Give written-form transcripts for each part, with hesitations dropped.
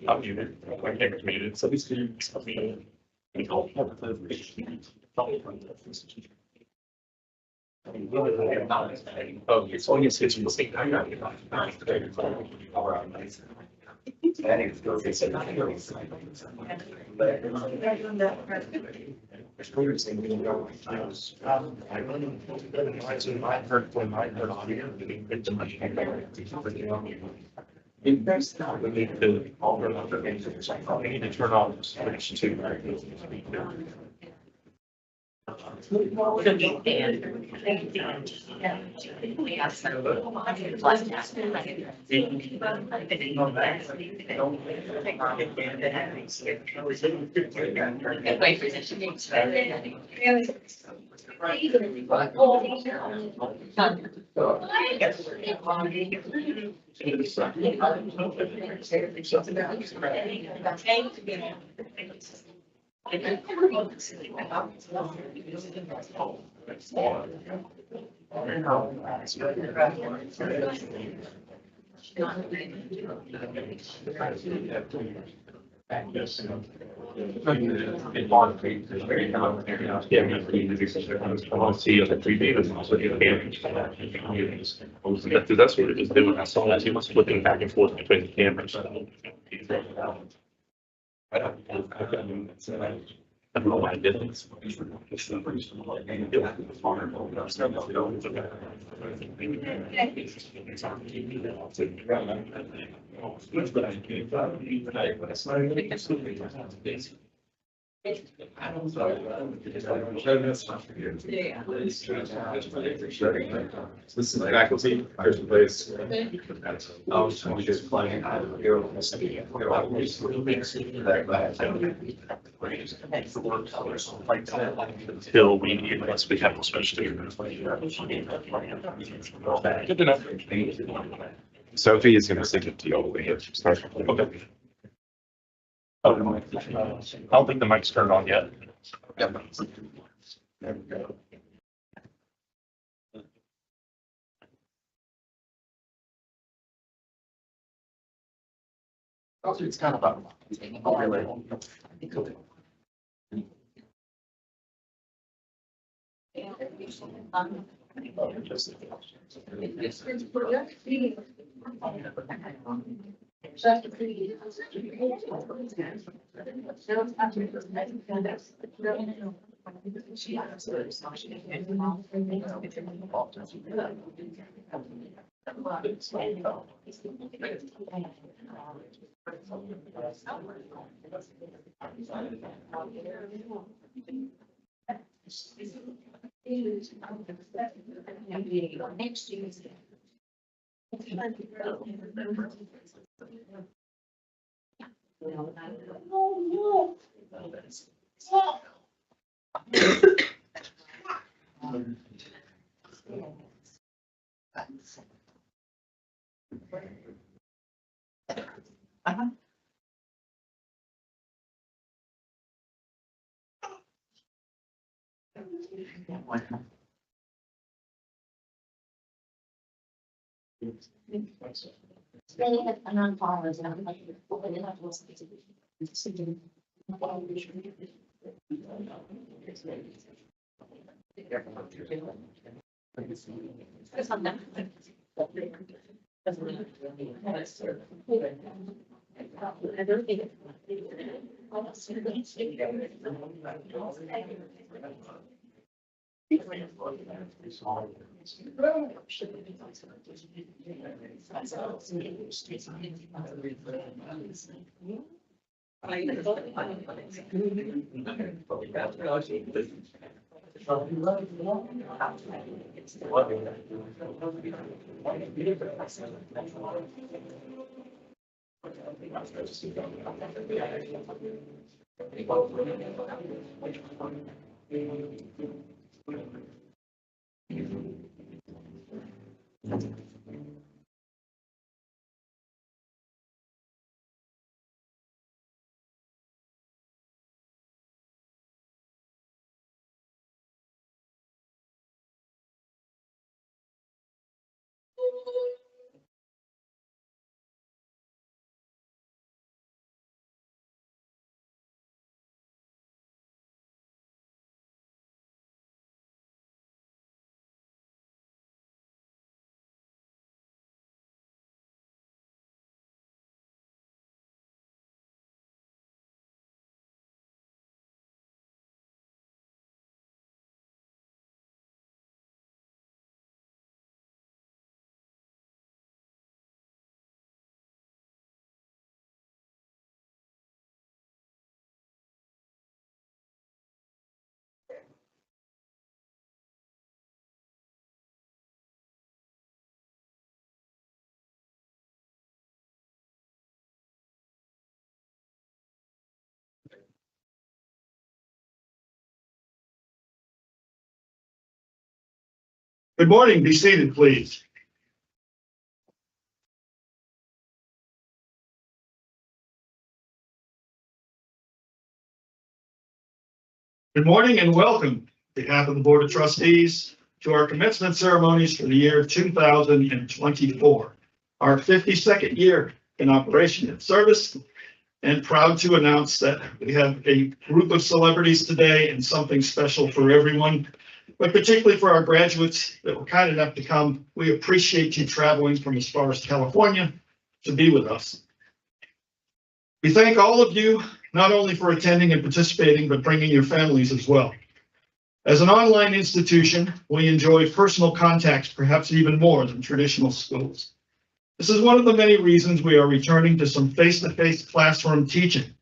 I'm muted. My camera's muted, so these two. Oh, it's only a situation. We need to turn off the switch to. That's what it was doing. I saw that he was flipping back and forth between the cameras. I don't know why I did this. This is faculty, first place. We just playing. Until we, unless we have to switch to. Good enough. Sophie is going to send it to you all the way here. Start. Okay. Oh, I don't think the mic's turned on yet. Yep. There we go. Also, it's kind of a. Good morning. Be seated, please. Good morning and welcome, on behalf of the Board of Trustees, to our commencement ceremonies for the year 2024, our 52nd year in operation and service, and proud to announce that we have a group of celebrities today and something special for everyone, but particularly for our graduates that were kind enough to come. We appreciate you traveling from as far as California to be with us. We thank all of you, not only for attending and participating, but bringing your families as well. As an online institution, we enjoy personal contacts, perhaps even more than traditional schools. This is one of the many reasons we are returning to some face-to-face classroom teaching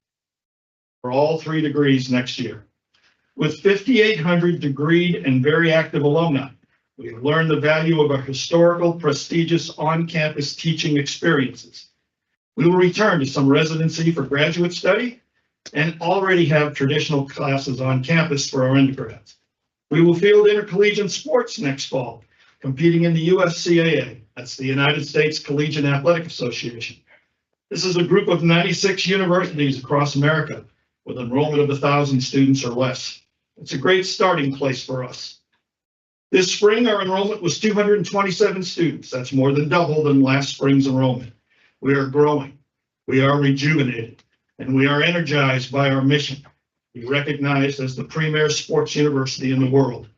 for all 3 degrees next year. With 5,800 degreed and very active alumni, we have learned the value of our historical, prestigious on-campus teaching experiences. We will return to some residency for graduate study and already have traditional classes on campus for our undergrads. We will field intercollegiate sports next fall, competing in the USCAA, that's the United States Collegiate Athletic Association. This is a group of 96 universities across America with enrollment of 1,000 students or less. It's a great starting place for us. This spring, our enrollment was 227 students. That's more than double than last spring's enrollment. We are growing, we are rejuvenated, and we are energized by our mission. We are recognized as the premier sports university in the world.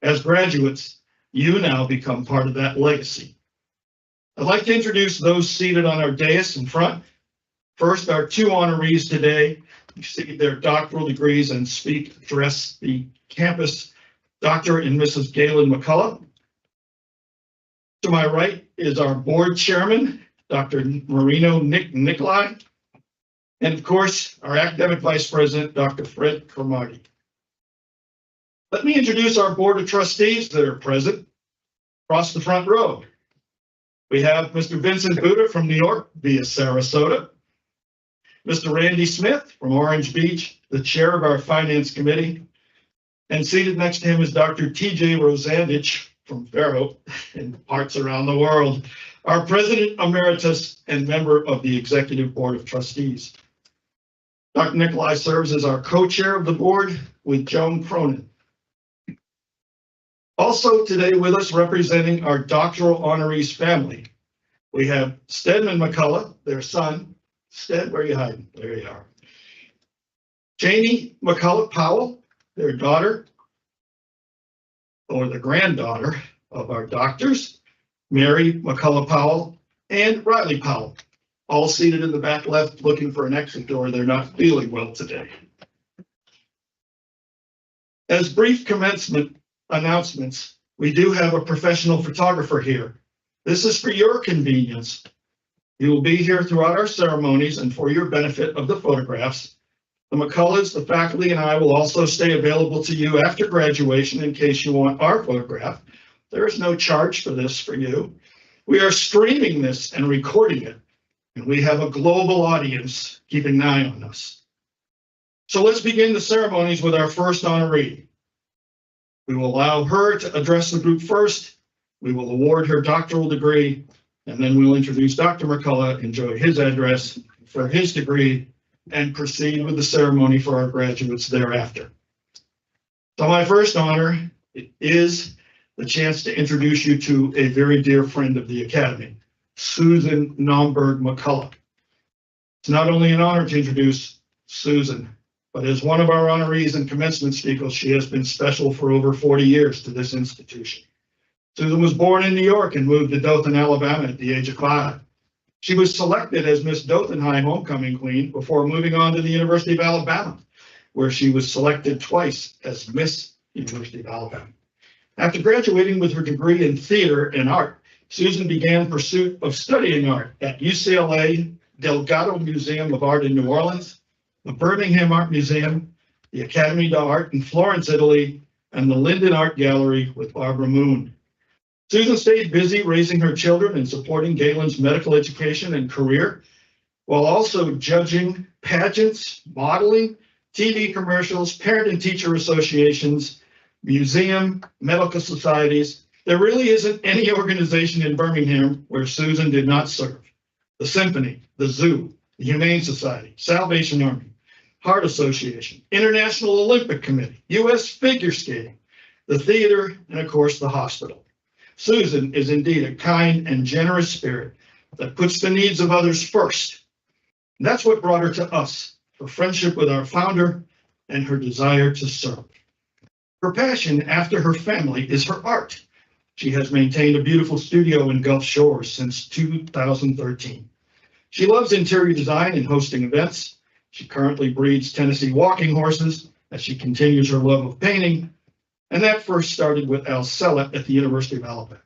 As graduates, you now become part of that legacy. I'd like to introduce those seated on our dais in front. First, our 2 honorees today received their doctoral degrees and address the campus, Dr. and Mrs. Galen McCullough. To my right is our board chairman, Dr. Marino Nicolai, and of course, our academic vice president, Dr. Fred Cromartie. Let me introduce our board of trustees that are present across the front row. We have Mr. Vincent Buda from New York via Sarasota, Mr. Randy Smith from Orange Beach, the chair of our finance committee, and seated next to him is Dr. TJ Rosandich from Faro and parts around the world, our president emeritus and member of the executive board of trustees. Dr. Nicolai serves as our co-chair of the board with Joan Cronin. Also today with us representing our doctoral honorees family, we have Stedman McCullough, their son. Sted, where are you hiding? There you are. Janie McCullough Powell, their daughter, or the granddaughter of our doctors, Mary McCullough Powell, and Riley Powell, all seated in the back left looking for an exit door. They're not feeling well today. As brief commencement announcements, we do have a professional photographer here. This is for your convenience. He will be here throughout our ceremonies and for your benefit of the photographs. The McCulloughs, the faculty, and I will also stay available to you after graduation in case you want our photograph. There is no charge for this for you. We are streaming this and recording it, and we have a global audience keeping an eye on us. So let's begin the ceremonies with our first honoree. We will allow her to address the group first. We will award her doctoral degree, and then we'll introduce Dr. McCullough, enjoy his address for his degree, and proceed with the ceremony for our graduates thereafter. So my first honor is the chance to introduce you to a very dear friend of the Academy, Susan Nomberg McCullough. It's not only an honor to introduce Susan, but as one of our honorees and commencement speakers, she has been special for over 40 years to this institution. Susan was born in New York and moved to Dothan, Alabama at the age of 5. She was selected as Miss Dothanheim Homecoming Queen before moving on to the University of Alabama, where she was selected twice as Miss University of Alabama. After graduating with her degree in theater and art, Susan began pursuit of studying art at UCLA Delgado Museum of Art in New Orleans, the Birmingham Art Museum, the Academy d'Art in Florence, Italy, and the Linden Art Gallery with Barbara Moon. Susan stayed busy raising her children and supporting Galen's medical education and career, while also judging pageants, modeling, TV commercials, parent and teacher associations, museum, medical societies. There really isn't any organization in Birmingham where Susan did not serve. The Symphony, the Zoo, the Humane Society, Salvation Army, Heart Association, International Olympic Committee, U.S. Figure Skating, the theater, and of course the hospital. Susan is indeed a kind and generous spirit that puts the needs of others first. And that's what brought her to us, her friendship with our founder and her desire to serve. Her passion after her family is her art. She has maintained a beautiful studio in Gulf Shores since 2013. She loves interior design and hosting events. She currently breeds Tennessee walking horses as she continues her love of painting. And that first started with Al Sella at the University of Alabama.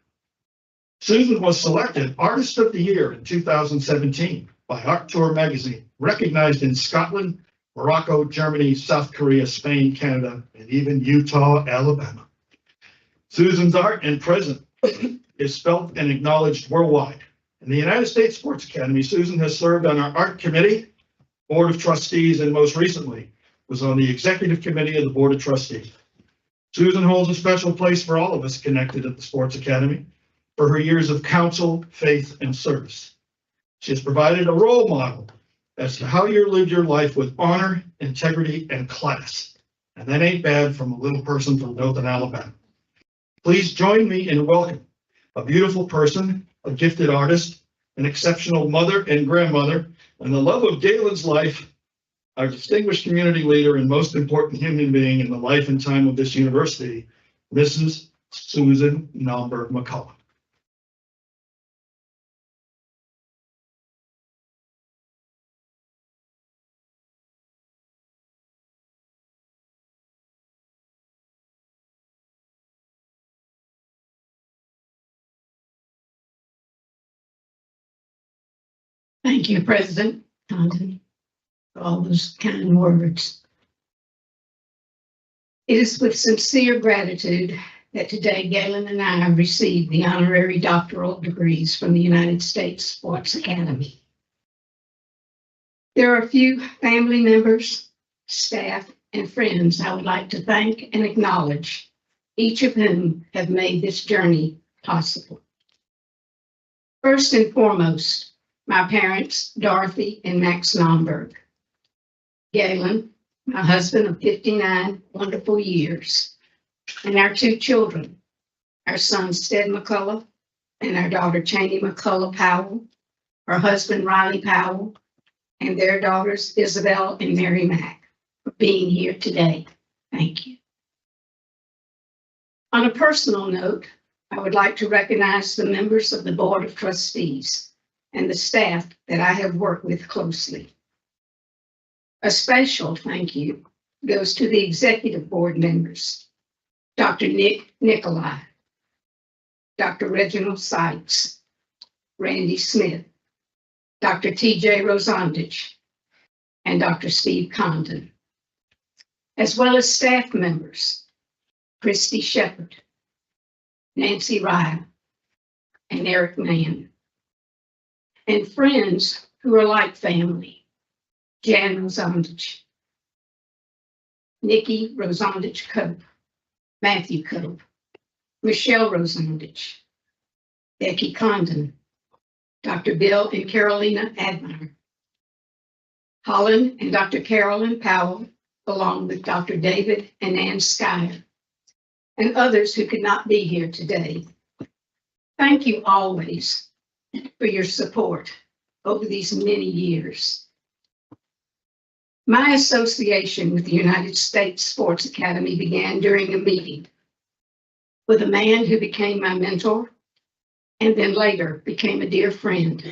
Susan was selected Artist of the Year in 2017 by Art Tour magazine, recognized in Scotland, Morocco, Germany, South Korea, Spain, Canada, and even Utah, Alabama. Susan's art and presence is felt and acknowledged worldwide. In the United States Sports Academy, Susan has served on our art committee, board of trustees, and most recently was on the executive committee of the board of trustees. Susan holds a special place for all of us connected at the Sports Academy for her years of counsel, faith, and service. She has provided a role model as to how you live your life with honor, integrity, and class. And that ain't bad from a little person from Dothan, Alabama. Please join me in welcoming a beautiful person, a gifted artist, an exceptional mother and grandmother, and the love of Galen's life, our distinguished community leader and most important human being in the life and time of this university, Mrs. Susan Nomberg McCullough. Thank you, President Condon, for all those kind words. It is with sincere gratitude that today Galen and I have received the honorary doctoral degrees from the United States Sports Academy. There are a few family members, staff, and friends I would like to thank and acknowledge, each of whom have made this journey possible. First and foremost, my parents, Dorothy and Max Nomberg. Galen, my husband of 59 wonderful years, and our 2 children, our son, Stead McCullough, and our daughter, Cheney McCullough Powell, her husband, Riley Powell, and their daughters, Isabel and Mary Mack, for being here today. Thank you. On a personal note, I would like to recognize the members of the Board of Trustees and the staff that I have worked with closely. A special thank you goes to the executive board members, Dr. Nick Nicolai, Dr. Reginald Sykes, Randy Smith, Dr. T.J. Rosandich, and Dr. Steve Condon, as well as staff members, Christy Shepard, Nancy Ryle, and Eric Mann, and friends who are like family, Jan Rosandich, Nikki Rosandich Cope, Matthew Cope, Michelle Rosandich, Becky Condon, Dr. Bill and Carolina Admire, Holland and Dr. Carolyn Powell, along with Dr. David and Ann Skyer, and others who could not be here today. Thank you always for your support over these many years. My association with the United States Sports Academy began during a meeting with a man who became my mentor and then later became a dear friend,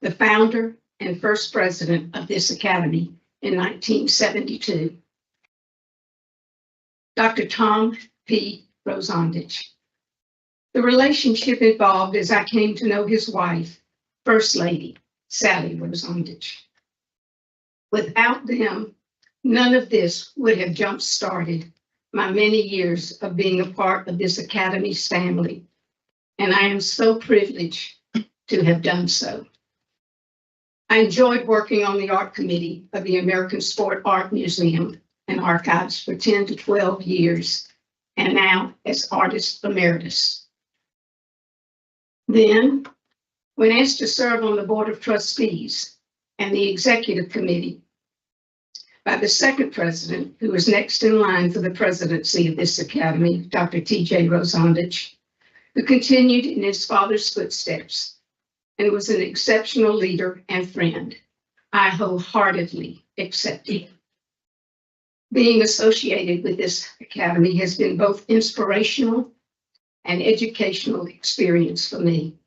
the founder and first president of this academy in 1972, Dr. Tom P. Rosandich. The relationship evolved as I came to know his wife, First Lady Sally Rosandich. Without them, none of this would have jump-started my many years of being a part of this academy's family, and I am so privileged to have done so. I enjoyed working on the art committee of the American Sport Art Museum and Archives for 10 to 12 years, and now as artist emeritus. Then, when asked to serve on the Board of Trustees and the Executive Committee by the second president, who was next in line for the presidency of this academy, Dr. T.J. Rosandich, who continued in his father's footsteps and was an exceptional leader and friend, I wholeheartedly accepted. Being associated with this academy has been both inspirational and educational experience for me.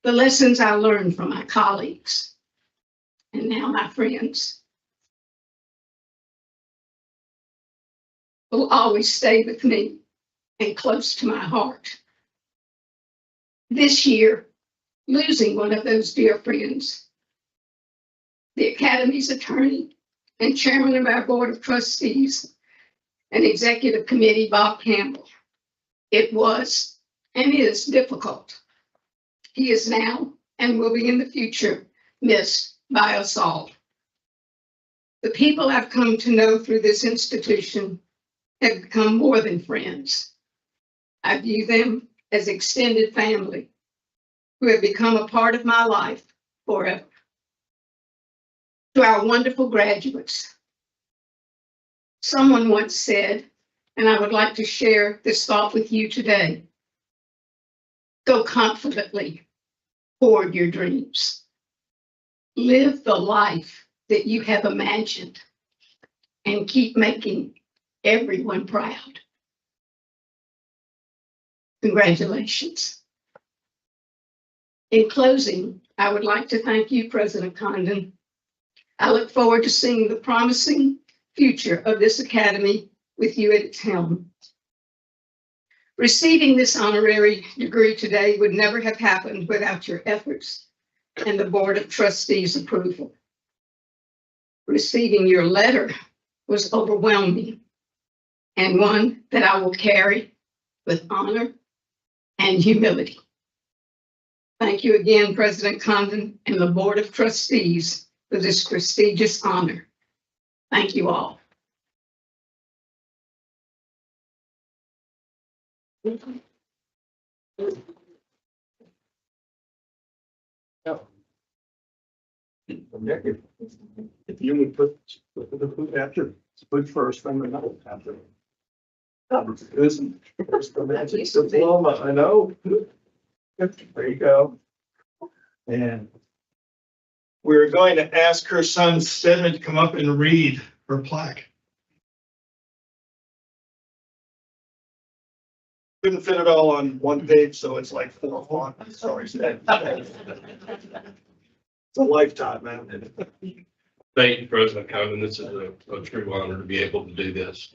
The lessons I learned from my colleagues and now my friends will always stay with me and close to my heart. This year, losing one of those dear friends, the Academy's attorney and chairman of our Board of Trustees and Executive Committee, Bob Campbell, it was and is difficult. He is now and will be in the future missed by us all. The people I've come to know through this institution have become more than friends. I view them as extended family who have become a part of my life forever. To our wonderful graduates, someone once said, and I would like to share this thought with you today, go confidently toward your dreams. Live the life that you have imagined and keep making everyone proud. Congratulations. In closing, I would like to thank you, President Condon. I look forward to seeing the promising future of this academy with you at its helm. Receiving this honorary degree today would never have happened without your efforts and the Board of Trustees' approval. Receiving your letter was overwhelming and one that I will carry with honor and humility. Thank you again, President Condon and the Board of Trustees for this prestigious honor. Thank you all. If you would put the food after, food first, then the note after. This is first the magic diploma, I know. There you go. And we're going to ask her son Stedman to come up and read her plaque. Couldn't fit it all on one page, so it's like 4 font. Sorry, Sted. It's a lifetime, man. Thank you, President Condon. This is a true honor to be able to do this.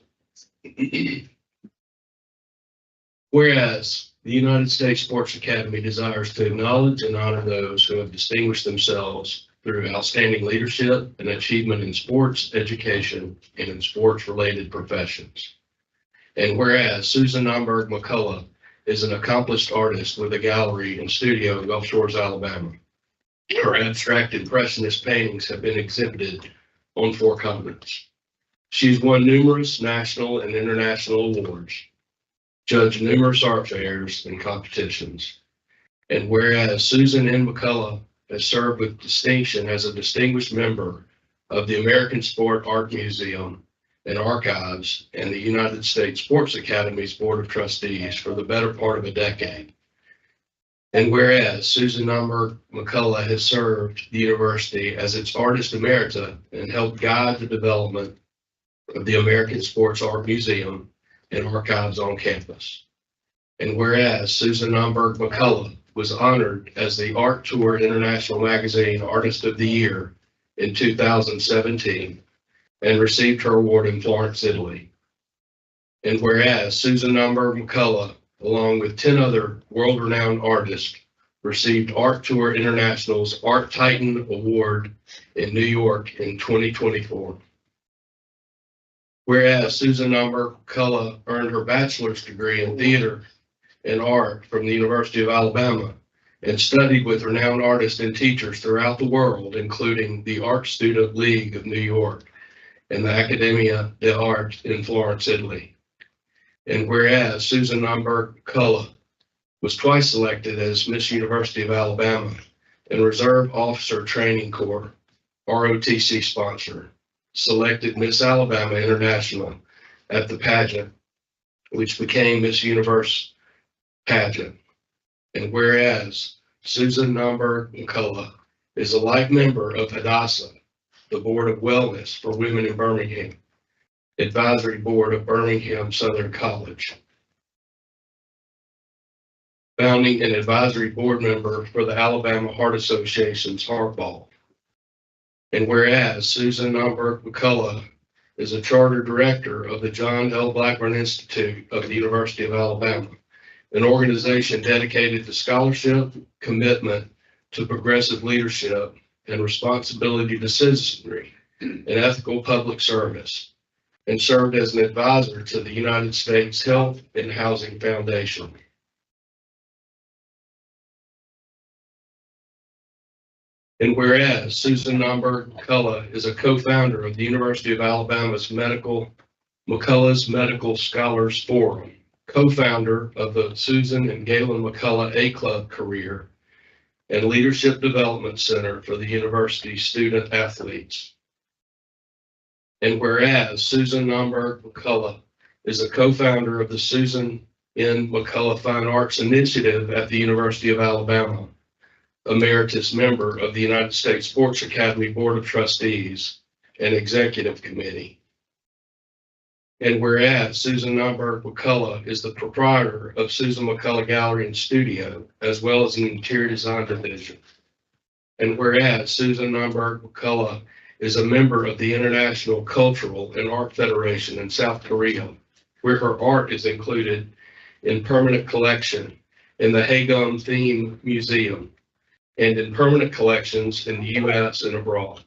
Whereas the United States Sports Academy desires to acknowledge and honor those who have distinguished themselves through outstanding leadership and achievement in sports, education, and in sports-related professions. And whereas Susan Nomberg McCullough is an accomplished artist with a gallery and studio in Gulf Shores, Alabama. Her abstract impressionist paintings have been exhibited on 4 continents. She's won numerous national and international awards, judged numerous art fairs and competitions. And whereas Susan N. McCullough has served with distinction as a distinguished member of the American Sport Art Museum and Archives and the United States Sports Academy's Board of Trustees for the better part of a decade. And whereas Susan Number McCullough has served the university as its artist emerita and helped guide the development of the American Sports Art Museum and Archives on campus. And whereas Susan Number McCullough was honored as the Art Tour International Magazine Artist of the Year in 2017 and received her award in Florence, Italy. And whereas Susan Number McCullough, along with 10 other world-renowned artists, received Art Tour International's Art Titan Award in New York in 2024. Whereas Susan Number McCullough earned her bachelor's degree in theater and art from the University of Alabama and studied with renowned artists and teachers throughout the world, including the Art Student League of New York and the Accademia d'Arte in Florence, Italy. And whereas Susan Number McCullough was twice selected as Miss University of Alabama and Reserve Officer Training Corps, ROTC sponsor, selected Miss Alabama International at the pageant, which became Miss Universe pageant. And whereas Susan Number McCullough is a life member of Hadassah, the Board of Wellness for Women in Birmingham, Advisory Board of Birmingham Southern College, founding and advisory board member for the Alabama Heart Association's Heart Ball. And whereas Susan Number McCullough is a charter director of the John L. Blackburn Institute of the University of Alabama, an organization dedicated to scholarship, commitment to progressive leadership, and responsibility to citizenry and ethical public service, and served as an advisor to the United States Health and Housing Foundation. And whereas Susan Number McCullough is a co-founder of the University of Alabama's McCullough's Medical Scholars Forum, co-founder of the Susan and Galen McCullough A Club Career and Leadership Development Center for the university's student athletes. And whereas Susan Number McCullough is a co-founder of the Susan N. McCullough Fine Arts Initiative at the University of Alabama, emeritus member of the United States Sports Academy Board of Trustees and Executive Committee. And whereas Susan Number McCullough is the proprietor of Susan McCullough Gallery and Studio, as well as an interior design division. And whereas Susan Number McCullough is a member of the International Cultural and Art Federation in South Korea, where her art is included in permanent collection in the Hagum Theme Museum and in permanent collections in the U.S. and abroad.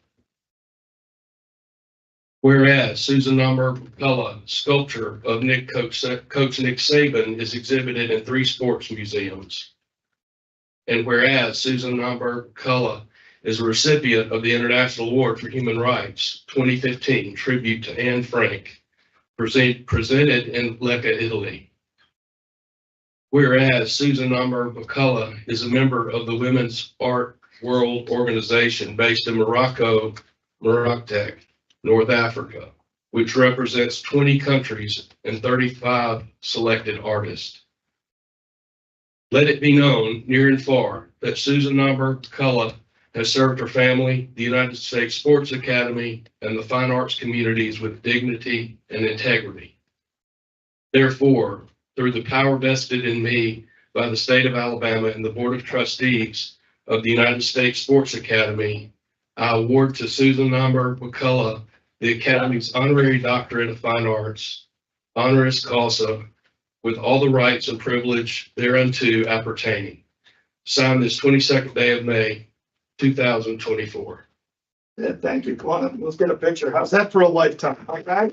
Whereas Susan Number McCullough sculpture of Coach Nick Saban is exhibited in 3 sports museums. And whereas Susan Number McCullough is a recipient of the International Award for Human Rights 2015 tribute to Anne Frank, presented in Lecca, Italy. Whereas Susan Number McCullough is a member of the Women's Art World Organization based in Morocco, Marrakech, North Africa, which represents 20 countries and 35 selected artists. Let it be known near and far that Susan Number McCullough has served her family, the United States Sports Academy, and the fine arts communities with dignity and integrity. Therefore, through the power vested in me by the state of Alabama and the Board of Trustees of the United States Sports Academy, I award to Susan Number McCullough the Academy's Honorary Doctorate of Fine Arts, honoris causa, with all the rights and privilege thereunto appertaining. Signed this 22nd day of May, 2024. Yeah, thank you. Come on up. Let's get a picture. How's that for a lifetime? Okay.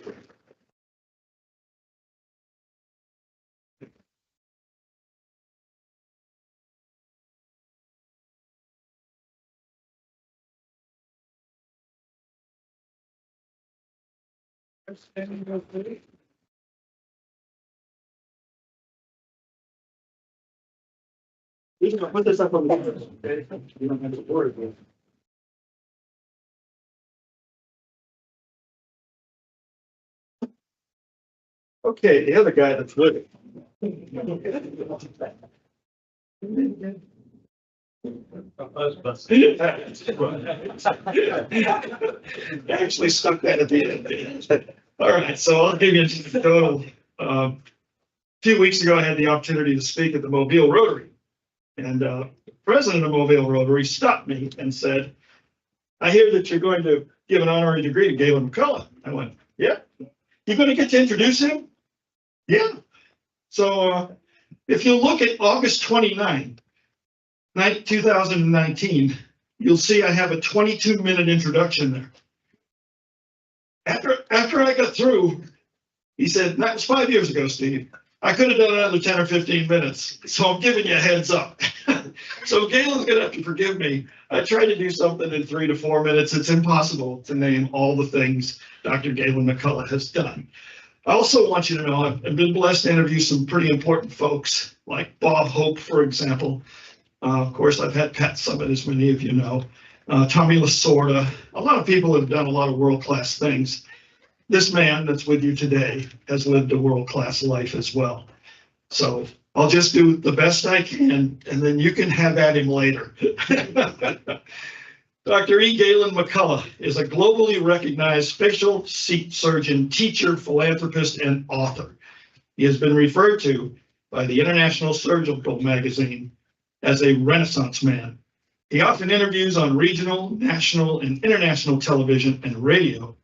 We can put this up on the board, okay? You don't have to worry about it. Okay, the other guy that's with it. Actually stuck that at the end. All right, so I'll give you just a total. A few weeks ago, I had the opportunity to speak at the Mobile Rotary. And the president of Mobile Rotary stopped me and said, I hear that you're going to give an honorary degree to Galen McCullough. I went, yeah. You're going to get to introduce him? Yeah. So if you look at August 29, 2019, you'll see I have a 22-minute introduction there. After I got through, he said, that was 5 years ago, Steve. I could have done another 10 or 15 minutes, so I'm giving you a heads up. So Galen's gonna have to forgive me. I tried to do something in 3 to 4 minutes. It's impossible to name all the things Dr. Galen McCullough has done. I also want you to know I've been blessed to interview some pretty important folks, like Bob Hope, for example. Of course, I've had Pat Summit, as many of you know, Tommy Lasorda. A lot of people have done a lot of world-class things. This man that's with you today has lived a world-class life as well. So I'll just do the best I can, and then you can have at him later. Dr. E. Galen McCullough is a globally recognized facial seat surgeon, teacher, philanthropist, and author. He has been referred to by the International Surgical Magazine as a Renaissance man. He often interviews on regional, national, and international television and radio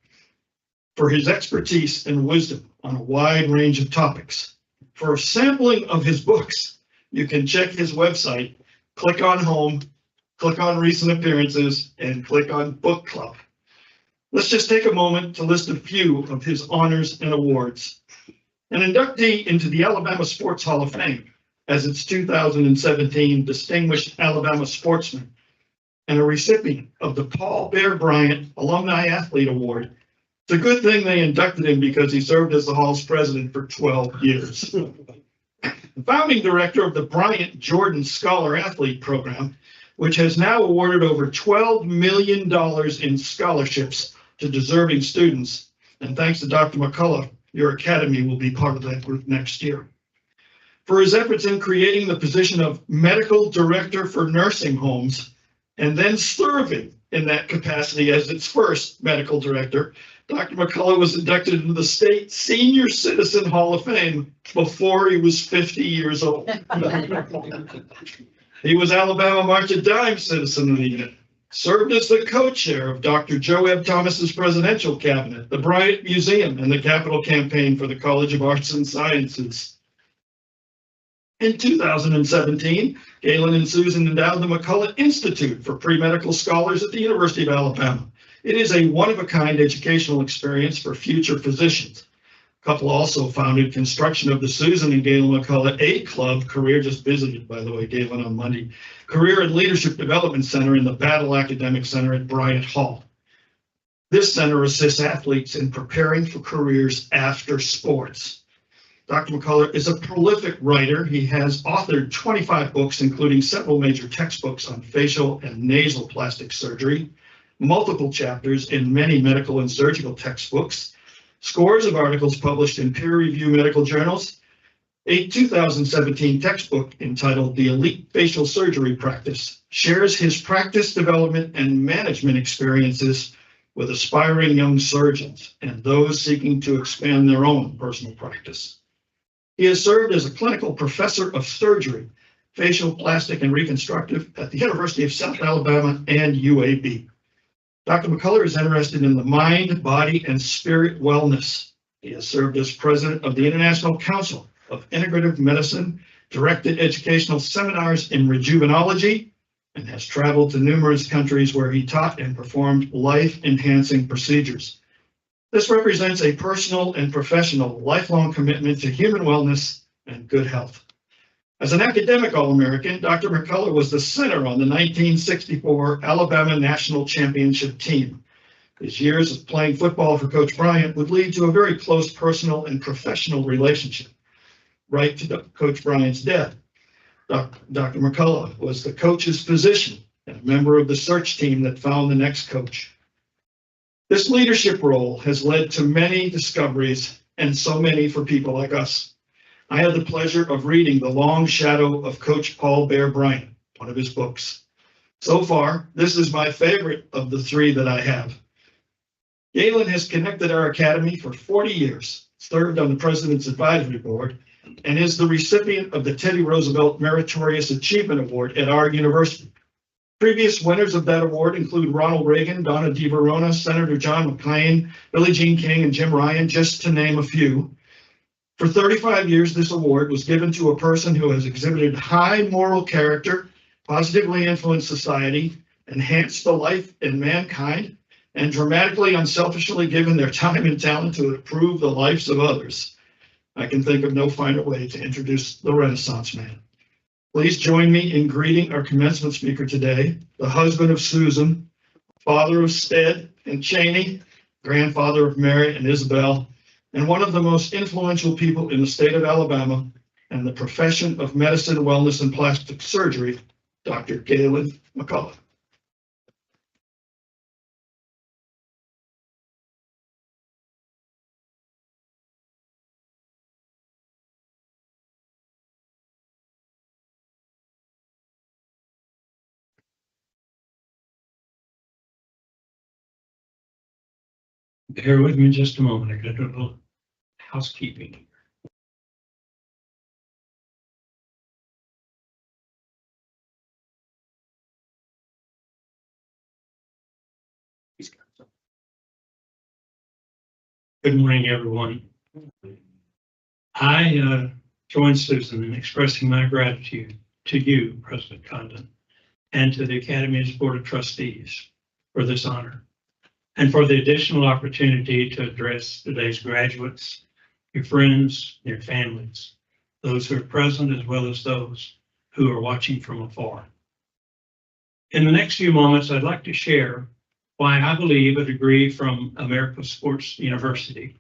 for his expertise and wisdom on a wide range of topics. For a sampling of his books, you can check his website, click on home, click on recent appearances, and click on book club. Let's just take a moment to list a few of his honors and awards. An inductee into the Alabama Sports Hall of Fame as its 2017 Distinguished Alabama Sportsman, and a recipient of the Paul Bear Bryant Alumni Athlete Award. It's a good thing they inducted him because he served as the Hall's president for 12 years. The founding director of the Bryant Jordan Scholar Athlete Program, which has now awarded over $12 million in scholarships to deserving students. And thanks to Dr. McCullough, your academy will be part of that group next year. For his efforts in creating the position of medical director for nursing homes, and then serving in that capacity as its first medical director, Dr. McCullough was inducted into the State Senior Citizen Hall of Fame before he was 50 years old. He was Alabama March of Dimes Citizen of the Year, served as the co-chair of Dr. Joe Ebb Thomas's presidential cabinet, the Bryant Museum, and the Capital Campaign for the College of Arts and Sciences. In 2017, Galen and Susan endowed the McCullough Institute for Pre-Medical Scholars at the University of Alabama. It is a one-of-a-kind educational experience for future physicians. The couple also founded construction of the Susan and Galen McCullough A Club, career just visited, by the way, Galen on Monday, Career and Leadership Development Center in the Battle Academic Center at Bryant Hall. This center assists athletes in preparing for careers after sports. Dr. McCullough is a prolific writer. He has authored 25 books, including several major textbooks on facial and nasal plastic surgery, multiple chapters in many medical and surgical textbooks, scores of articles published in peer-reviewed medical journals, a 2017 textbook entitled The Elite Facial Surgery Practice shares his practice development and management experiences with aspiring young surgeons and those seeking to expand their own personal practice. He has served as a clinical professor of surgery, facial, plastic, and reconstructive at the University of South Alabama and UAB. Dr. McCullough is interested in the mind, body, and spirit wellness. He has served as president of the International Council of Integrative Medicine, directed educational seminars in rejuvenology, and has traveled to numerous countries where he taught and performed life-enhancing procedures. This represents a personal and professional lifelong commitment to human wellness and good health. As an academic All-American, Dr. McCullough was the center on the 1964 Alabama National Championship team. His years of playing football for Coach Bryant would lead to a very close personal and professional relationship, right to Coach Bryant's death. Dr. McCullough was the coach's physician and a member of the search team that found the next coach. This leadership role has led to many discoveries, and so many for people like us. I had the pleasure of reading The Long Shadow of Coach Paul Bear Bryant, one of his books. So far, this is my favorite of the three that I have. Galen has connected our academy for 40 years, served on the President's Advisory Board, and is the recipient of the Teddy Roosevelt Meritorious Achievement Award at our university. Previous winners of that award include Ronald Reagan, Donna DeVerona, Senator John McClain, Billie Jean King, and Jim Ryan, just to name a few. For 35 years, this award was given to a person who has exhibited high moral character, positively influenced society, enhanced the life in mankind, and dramatically unselfishly given their time and talent to improve the lives of others. I can think of no finer way to introduce the Renaissance man. Please join me in greeting our commencement speaker today, the husband of Susan, father of Stead and Cheney, grandfather of Mary and Isabel, and one of the most influential people in the state of Alabama and the profession of medicine, wellness, and plastic surgery, Dr. Galen McCullough. Bear with me just a moment. I got a little housekeeping. Good morning, everyone. I join Susan in expressing my gratitude to you, President Condon, and to the Academy's Board of Trustees for this honor, and for the additional opportunity to address today's graduates, your friends, your families, those who are present as well as those who are watching from afar. In the next few moments, I'd like to share why I believe a degree from American Sports University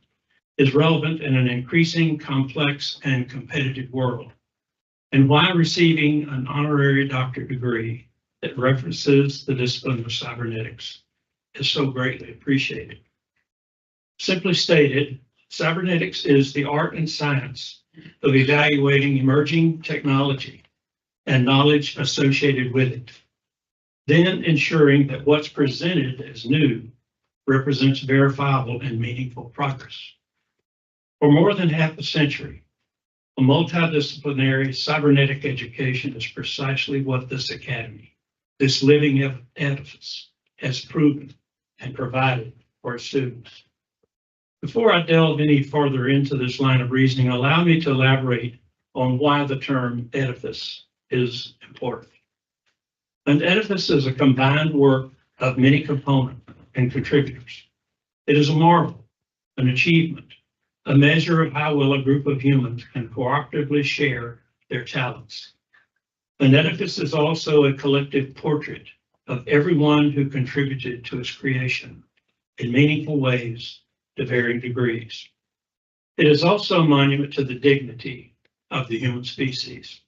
is relevant in an increasing complex and competitive world, and why receiving an honorary doctorate degree that references the discipline of cybernetics is so greatly appreciated. Simply stated, cybernetics is the art and science of evaluating emerging technology and knowledge associated with it, then ensuring that what's presented as new represents verifiable and meaningful progress. For more than half a century, a multidisciplinary cybernetic education is precisely what this academy, this living edifice, has proven and provided for its students. Before I delve any further into this line of reasoning, allow me to elaborate on why the term edifice is important. An edifice is a combined work of many components and contributors. It is a marvel, an achievement, a measure of how well a group of humans can cooperatively share their talents. An edifice is also a collective portrait of everyone who contributed to its creation in meaningful ways to varying degrees. It is also a monument to the dignity of the human species.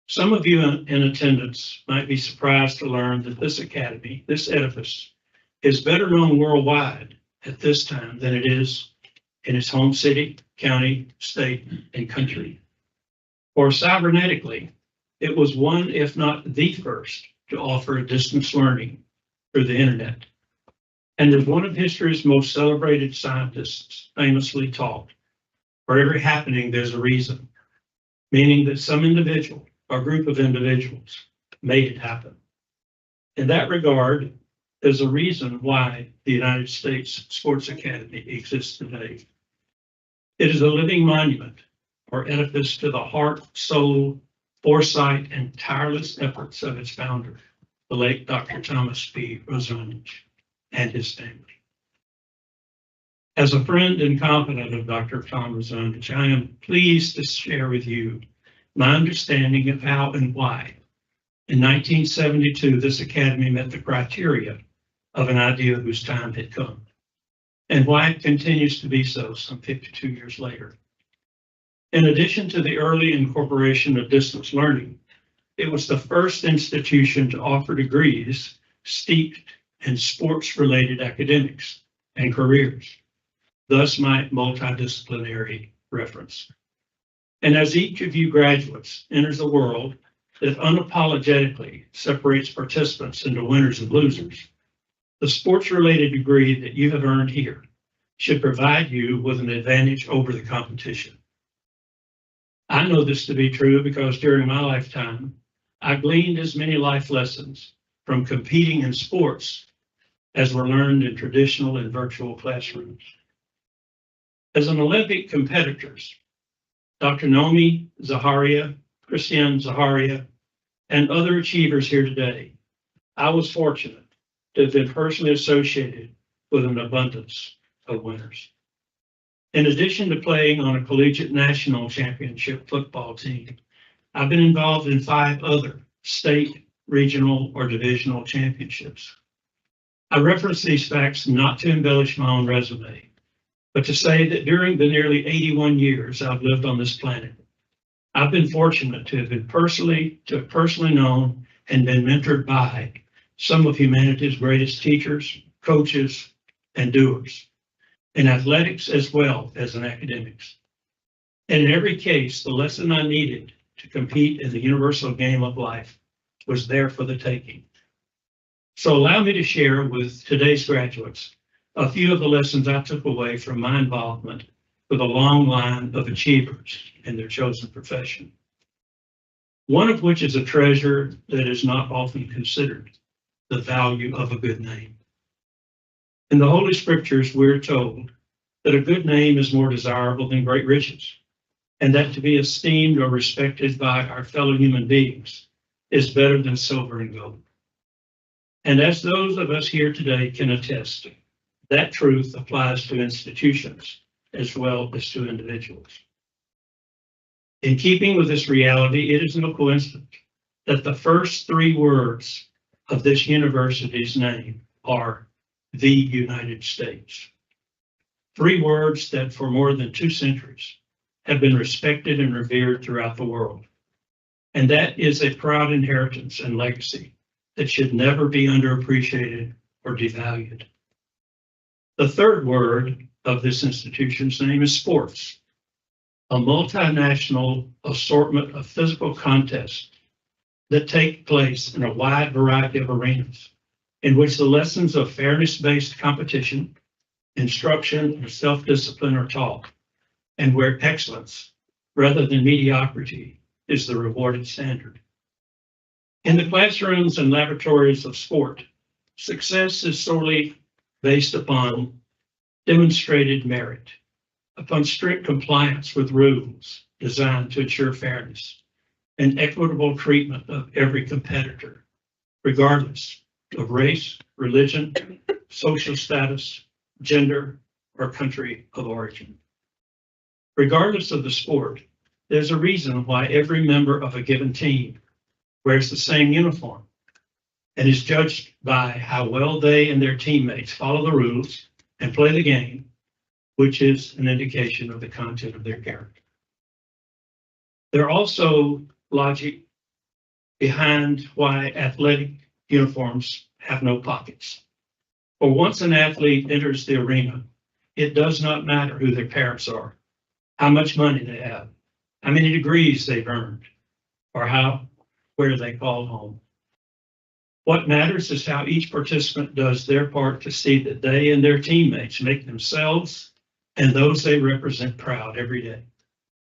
Some of you in attendance might be surprised to learn that this academy, this edifice, is better known worldwide at this time than it is in its home city, county, state, and country. For cybernetically, it was one, if not the first, to offer distance learning through the internet. And as one of history's most celebrated scientists famously taught, for every happening, there's a reason, meaning that some individual or group of individuals made it happen. In that regard, there's a reason why the United States Sports Academy exists today. It is a living monument or edifice to the heart, soul, foresight, and tireless efforts of its founder, the late Dr. Thomas P. Rozanich, and his family. As a friend and confidant of Dr. Tom Rozanich, I am pleased to share with you my understanding of how and why. In 1972, this academy met the criteria of an idea whose time had come, and why it continues to be so some 52 years later. In addition to the early incorporation of distance learning, it was the first institution to offer degrees steeped in sports-related academics and careers, thus my multidisciplinary reference. And as each of you graduates enters a world that unapologetically separates participants into winners and losers, the sports-related degree that you have earned here should provide you with an advantage over the competition. I know this to be true because during my lifetime, I gleaned as many life lessons from competing in sports as were learned in traditional and virtual classrooms. As an Olympic competitor, Dr. Nomi Zaharia, Christian Zaharia, and other achievers here today, I was fortunate to have been personally associated with an abundance of winners. In addition to playing on a collegiate national championship football team, I've been involved in 5 other state, regional, or divisional championships. I reference these facts not to embellish my own resume, but to say that during the nearly 81 years I've lived on this planet, I've been fortunate to have personally known and been mentored by some of humanity's greatest teachers, coaches, and doers, in athletics as well as in academics. And in every case, the lesson I needed to compete in the universal game of life was there for the taking. So allow me to share with today's graduates a few of the lessons I took away from my involvement with a long line of achievers in their chosen profession. One of which is a treasure that is not often considered, the value of a good name. In the Holy Scriptures, we're told that a good name is more desirable than great riches, and that to be esteemed or respected by our fellow human beings is better than silver and gold. And as those of us here today can attest, that truth applies to institutions as well as to individuals. In keeping with this reality, it is no coincidence that the first 3 words of this university's name are the United States. 3 words that for more than 2 centuries have been respected and revered throughout the world. And that is a proud inheritance and legacy that should never be underappreciated or devalued. The 3rd word of this institution's name is sports, a multinational assortment of physical contests that take place in a wide variety of arenas, in which the lessons of fairness-based competition, instruction, and self-discipline are taught, and where excellence, rather than mediocrity, is the rewarded standard. In the classrooms and laboratories of sport, success is solely based upon demonstrated merit, upon strict compliance with rules designed to ensure fairness and equitable treatment of every competitor, regardless of race, religion, social status, gender, or country of origin. Regardless of the sport, there's a reason why every member of a given team wears the same uniform and is judged by how well they and their teammates follow the rules and play the game, which is an indication of the content of their character. There are also logic behind why athletic uniforms have no pockets. For once an athlete enters the arena, it does not matter who their parents are, how much money they have, how many degrees they've earned, or where they call home. What matters is how each participant does their part to see that they and their teammates make themselves and those they represent proud every day,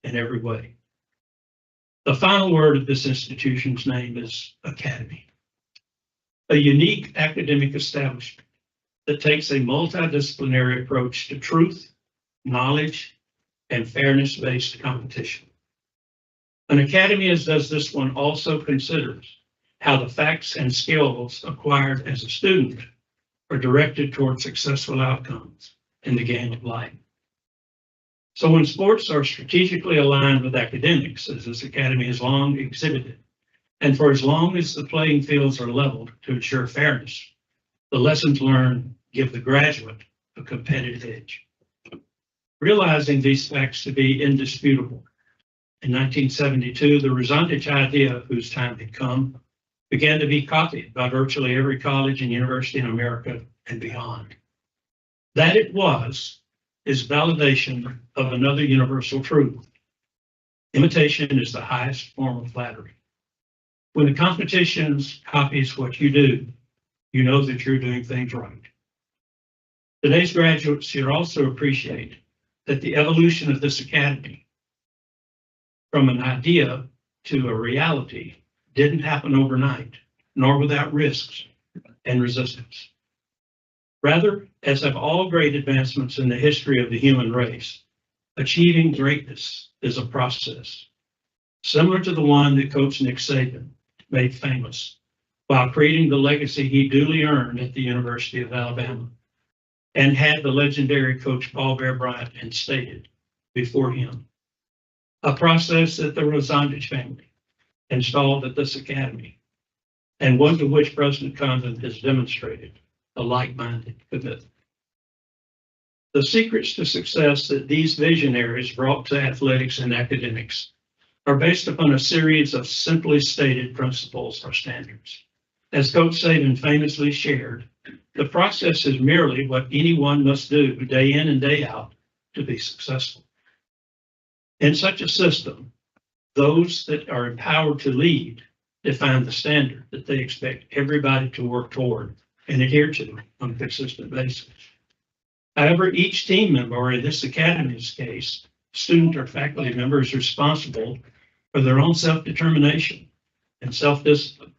in every way. The final word of this institution's name is academy, a unique academic establishment that takes a multidisciplinary approach to truth, knowledge, and fairness-based competition. An academy as does this one also considers how the facts and skills acquired as a student are directed toward successful outcomes in the game of life. So when sports are strategically aligned with academics, as this academy has long exhibited, and for as long as the playing fields are leveled to ensure fairness, The lessons learned give the graduate a competitive edge. Realizing these facts to be indisputable, in 1972, the Rosandich idea, whose time had come, began to be copied by virtually every college and university in America and beyond. That it was is validation of another universal truth. Imitation is the highest form of flattery. When the competition copies what you do, you know that you're doing things right. Today's graduates should also appreciate that the evolution of this academy from an idea to a reality didn't happen overnight, nor without risks and resistance. Rather, as have all great advancements in the history of the human race, achieving greatness is a process, similar to the one that Coach Nick Saban made famous while creating the legacy he duly earned at the University of Alabama and had the legendary Coach Paul Bear Bryant instated before him. A process that the Rosandich family installed at this academy, and one to which President Condon has demonstrated a like-minded commitment. The secrets to success that these visionaries brought to athletics and academics are based upon a series of simply stated principles or standards. As Coach Saban famously shared, the process is merely what anyone must do day in and day out to be successful. In such a system, those that are empowered to lead define the standard that they expect everybody to work toward and adhere to on a consistent basis. However, each team member, or in this academy's case, student or faculty member, is responsible for their own self-determination and self-discipline.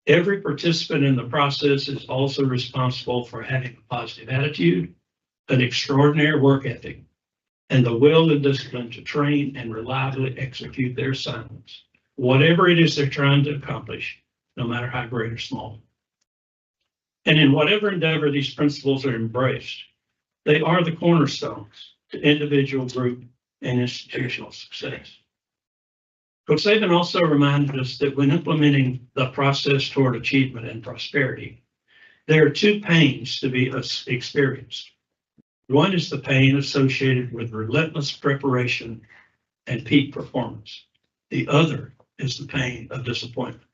Every participant in the process is also responsible for having a positive attitude, an extraordinary work ethic, and the will and discipline to train and reliably execute their assignments, whatever it is they're trying to accomplish, no matter how great or small. And in whatever endeavor these principles are embraced, they are the cornerstones to individual, group, and institutional success. Coach Saban also reminded us that when implementing the process toward achievement and prosperity, there are two pains to be experienced. One is the pain associated with relentless preparation and peak performance. The other is the pain of disappointment.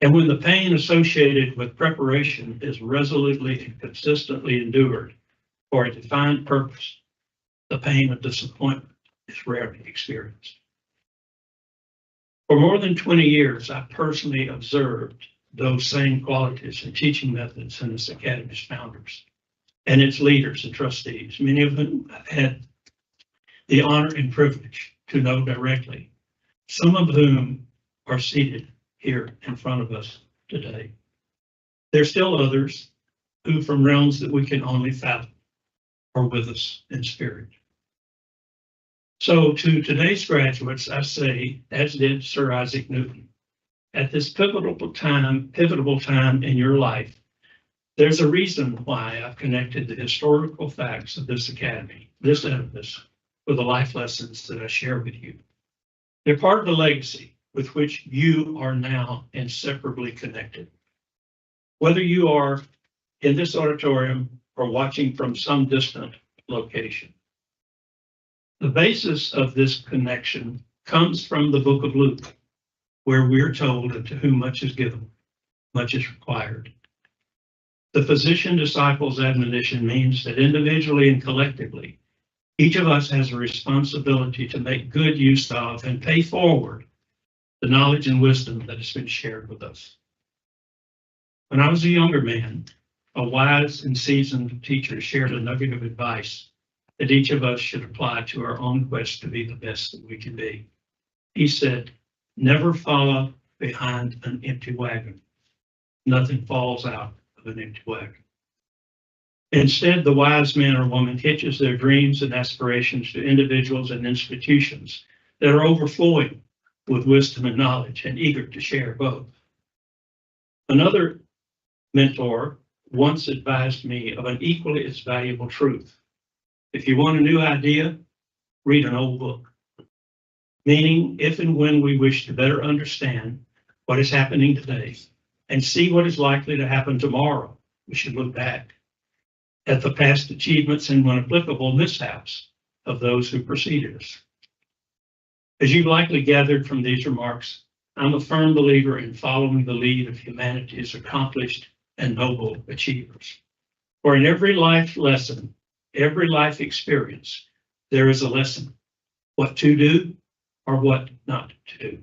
And when the pain associated with preparation is resolutely and consistently endured for a defined purpose, the pain of disappointment is rarely experienced. For more than 20 years, I personally observed those same qualities and teaching methods in this academy's founders and its leaders and trustees, many of whom I've had the honor and privilege to know directly, some of whom are seated here in front of us today. There's still others who, from realms that we can only fathom, are with us in spirit. So to today's graduates, I say, as did Sir Isaac Newton, at this pivotal time in your life, there's a reason why I've connected the historical facts of this academy, this edifice, with the life lessons that I share with you. They're part of the legacy with which you are now inseparably connected. Whether you are in this auditorium or watching from some distant location. The basis of this connection comes from the book of Luke, where we're told that to whom much is given, much is required. The physician-disciples admonition means that individually and collectively, each of us has a responsibility to make good use of and pay forward the knowledge and wisdom that has been shared with us. When I was a younger man, a wise and seasoned teacher shared a nugget of advice that each of us should apply to our own quest to be the best that we can be. He said, never follow behind an empty wagon. Nothing falls out of an empty wagon. Instead, the wise man or woman hitches their dreams and aspirations to individuals and institutions that are overflowing with wisdom and knowledge and eager to share both. Another mentor once advised me of an equally as valuable truth. If you want a new idea, read an old book. Meaning, if and when we wish to better understand what is happening today, and see what is likely to happen tomorrow. We should look back at the past achievements and, when applicable, mishaps of those who preceded us. As you've likely gathered from these remarks, I'm a firm believer in following the lead of humanity's accomplished and noble achievers. For in every life lesson, every life experience, there is a lesson, what to do or what not to do.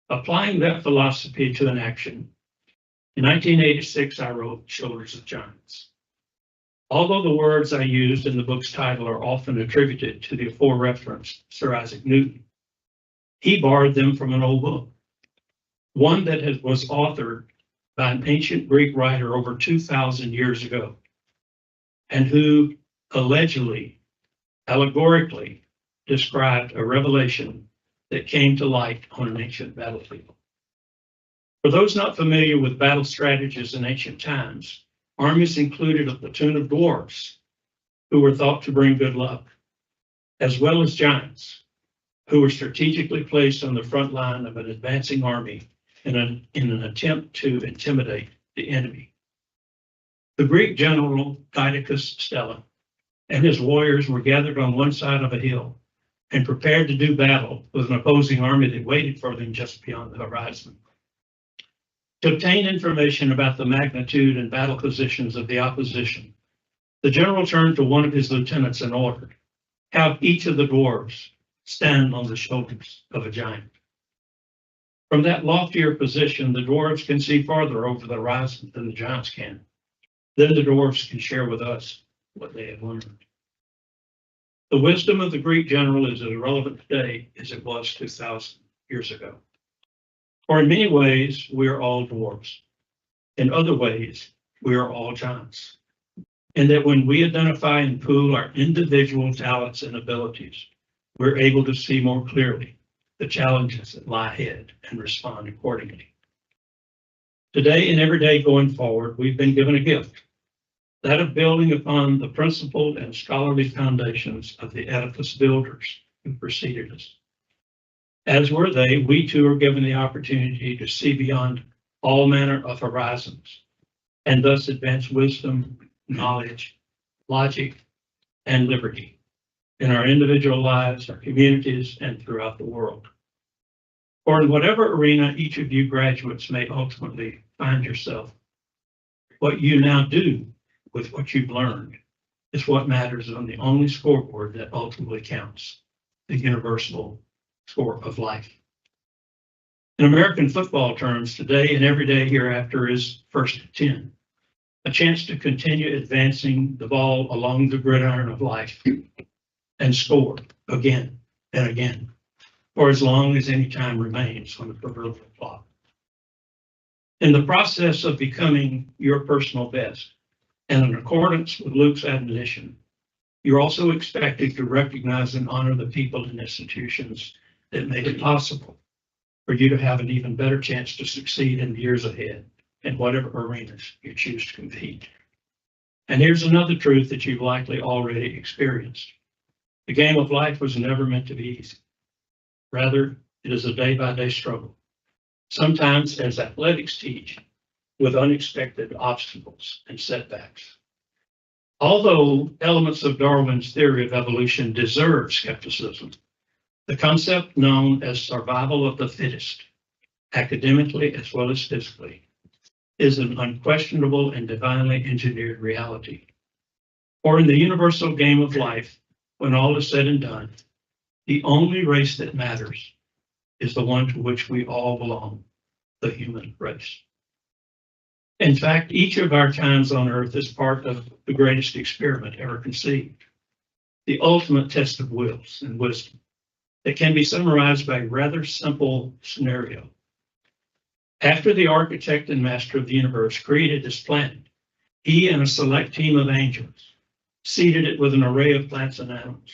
Applying that philosophy to an action, in 1986, I wrote Shoulders of Giants. Although the words I used in the book's title are often attributed to the aforereferenced Sir Isaac Newton, he borrowed them from an old book, one that was authored by an ancient Greek writer over 2,000 years ago, and who allegedly, allegorically described a revelation that came to light on an ancient battlefield. For those not familiar with battle strategies in ancient times, armies included a platoon of dwarves who were thought to bring good luck, as well as giants who were strategically placed on the front line of an advancing army in an attempt to intimidate the enemy. The Greek general Didacus Stella and his warriors were gathered on one side of a hill and prepared to do battle with an opposing army that waited for them just beyond the horizon. To obtain information about the magnitude and battle positions of the opposition, the general turned to one of his lieutenants and ordered, "Have each of the dwarves stand on the shoulders of a giant." From that loftier position, the dwarves can see farther over the horizon than the giants can. Then the dwarves can share with us what they have learned. The wisdom of the Greek general is as relevant today as it was 2,000 years ago. For in many ways, we are all dwarves. In other ways, we are all giants. And that when we identify and pool our individual talents and abilities, we're able to see more clearly the challenges that lie ahead and respond accordingly. Today and every day going forward, we've been given a gift, that of building upon the principled and scholarly foundations of the edifice builders who preceded us. As were they, we too are given the opportunity to see beyond all manner of horizons and thus advance wisdom, knowledge, logic, and liberty in our individual lives, our communities, and throughout the world. For in whatever arena each of you graduates may ultimately find yourself, what you now do with what you've learned is what matters on the only scoreboard that ultimately counts, the universal score of life. In American football terms, today and every day hereafter is first and 10, a chance to continue advancing the ball along the gridiron of life and score again and again for as long as any time remains on the proverbial clock. In the process of becoming your personal best, and in accordance with Luke's admonition, you're also expected to recognize and honor the people and institutions that made it possible for you to have an even better chance to succeed in the years ahead in whatever arenas you choose to compete. And here's another truth that you've likely already experienced. The game of life was never meant to be easy. Rather, it is a day-by-day struggle, sometimes, as athletics teach, with unexpected obstacles and setbacks. Although elements of Darwin's theory of evolution deserve skepticism, the concept known as survival of the fittest, academically as well as physically, is an unquestionable and divinely engineered reality. For in the universal game of life, when all is said and done, the only race that matters is the one to which we all belong, the human race. In fact, each of our times on earth is part of the greatest experiment ever conceived, the ultimate test of wills and wisdom that can be summarized by a rather simple scenario. After the architect and master of the universe created this planet, he and a select team of angels seeded it with an array of plants and animals.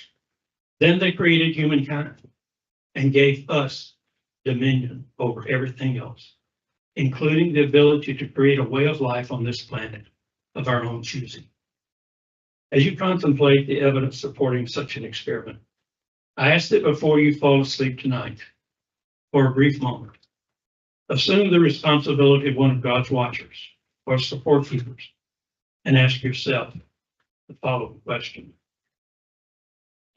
Then they created humankind and gave us dominion over everything else, including the ability to create a way of life on this planet of our own choosing. As you contemplate the evidence supporting such an experiment, I ask that before you fall asleep tonight, for a brief moment, Assume the responsibility of one of God's watchers or support keepers and ask yourself the following question.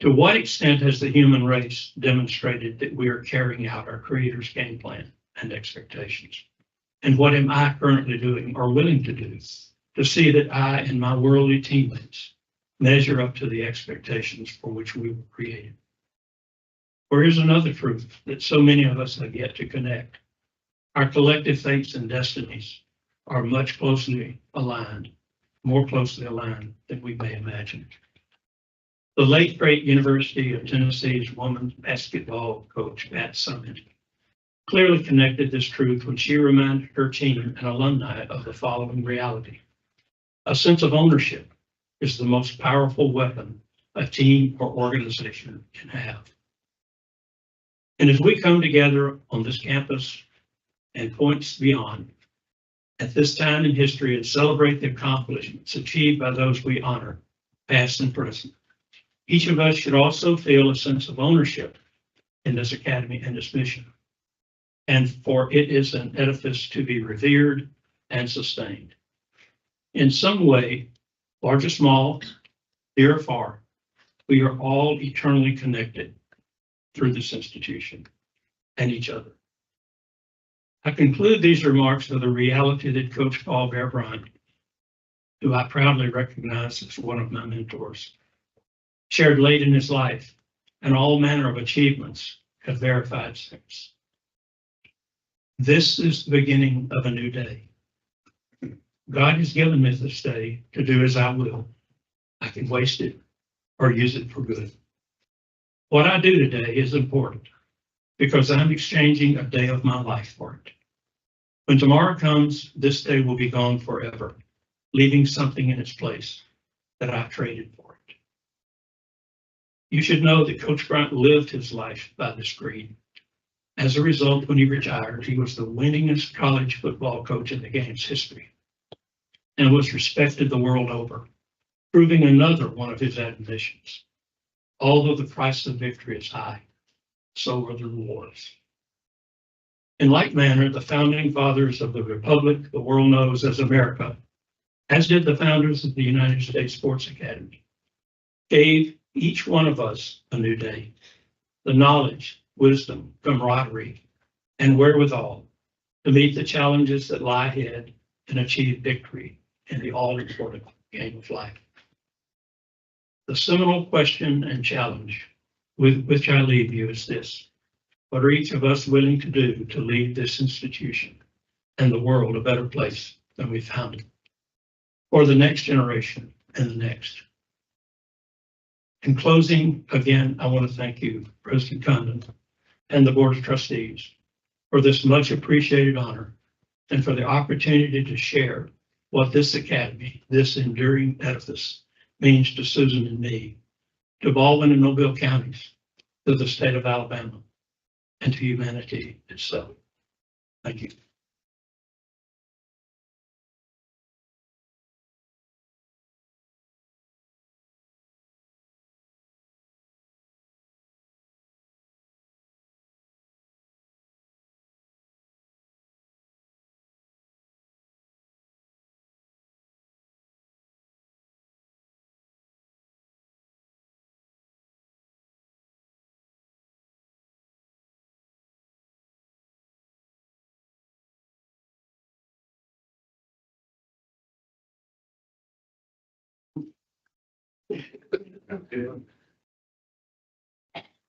To what extent has the human race demonstrated that we are carrying out our Creator's game plan and expectations? And what am I currently doing or willing to do to see that I and my worldly teammates measure up to the expectations for which we were created? Or here's another truth that so many of us have yet to connect. Our collective fates and destinies are much closely aligned, more closely aligned than we may imagine. The late great University of Tennessee's women's basketball coach, Pat Summitt, clearly connected this truth when she reminded her team and alumni of the following reality. A sense of ownership is the most powerful weapon a team or organization can have. And as we come together on this campus and points beyond, at this time in history and celebrate the accomplishments achieved by those we honor, past and present, each of us should also feel a sense of ownership in this academy and its mission. And for it is an edifice to be revered and sustained. In some way, large or small, near or far, we are all eternally connected through this institution and each other. I conclude these remarks with a reality that Coach Paul Bear Bryant, who I proudly recognize as one of my mentors, shared late in his life, and all manner of achievements have verified since. This is the beginning of a new day. God has given me this day to do as I will. I can waste it or use it for good. What I do today is important because I'm exchanging a day of my life for it. When tomorrow comes, this day will be gone forever, leaving something in its place that I've traded for it. You should know that Coach Bryant lived his life by this creed. As a result, when he retired, he was the winningest college football coach in the game's history and was respected the world over, proving another one of his admonitions. Although the price of victory is high, so are the rewards. In like manner, the founding fathers of the republic the world knows as America, as did the founders of the United States Sports Academy, gave each one of us a new day, the knowledge, wisdom, camaraderie, and wherewithal to meet the challenges that lie ahead and achieve victory in the all-important game of life. The seminal question and challenge with which I leave you is this: what are each of us willing to do to leave this institution and the world a better place than we found it, for the next generation and the next? In closing, again, I want to thank you, President Condon, and the Board of Trustees for this much appreciated honor and for the opportunity to share what this academy, this enduring edifice, means to Susan and me, to Baldwin and Mobile counties, to the state of Alabama, and to humanity itself. Thank you.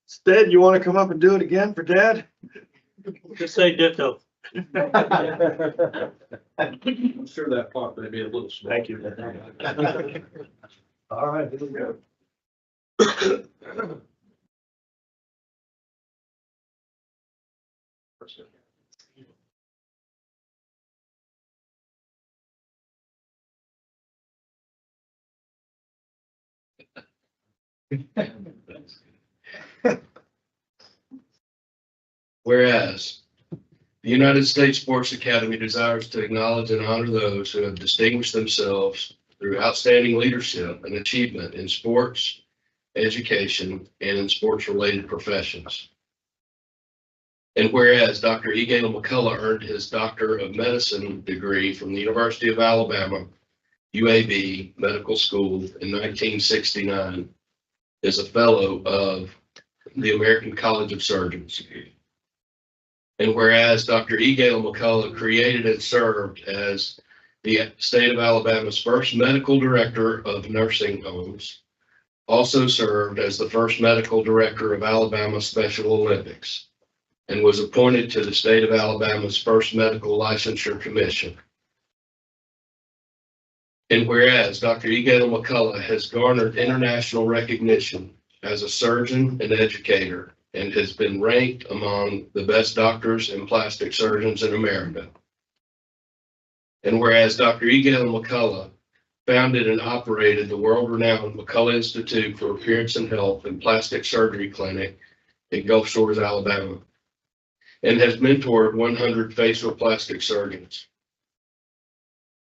Stead, you want to come up and do it again for Dad? Just say ditto. I'm sure that part may be a little small. Thank you. All right, here we go. Whereas the United States Sports Academy desires to acknowledge and honor those who have distinguished themselves through outstanding leadership and achievement in sports, education, and in sports-related professions. And whereas Dr. E. Galen McCullough earned his Doctor of Medicine degree from the University of Alabama, UAB Medical School in 1969, is a fellow of the American College of Surgeons. And whereas Dr. E. Galen McCullough created and served as the state of Alabama's first medical director of nursing homes, also served as the first medical director of Alabama Special Olympics, and was appointed to the state of Alabama's first medical licensure commission. And whereas Dr. E. Galen McCullough has garnered international recognition as a surgeon and educator and has been ranked among the best doctors and plastic surgeons in America. And whereas Dr. E. Galen McCullough founded and operated the world-renowned McCullough Institute for Appearance and Health and Plastic Surgery Clinic in Gulf Shores, Alabama, and has mentored 100 facial plastic surgeons.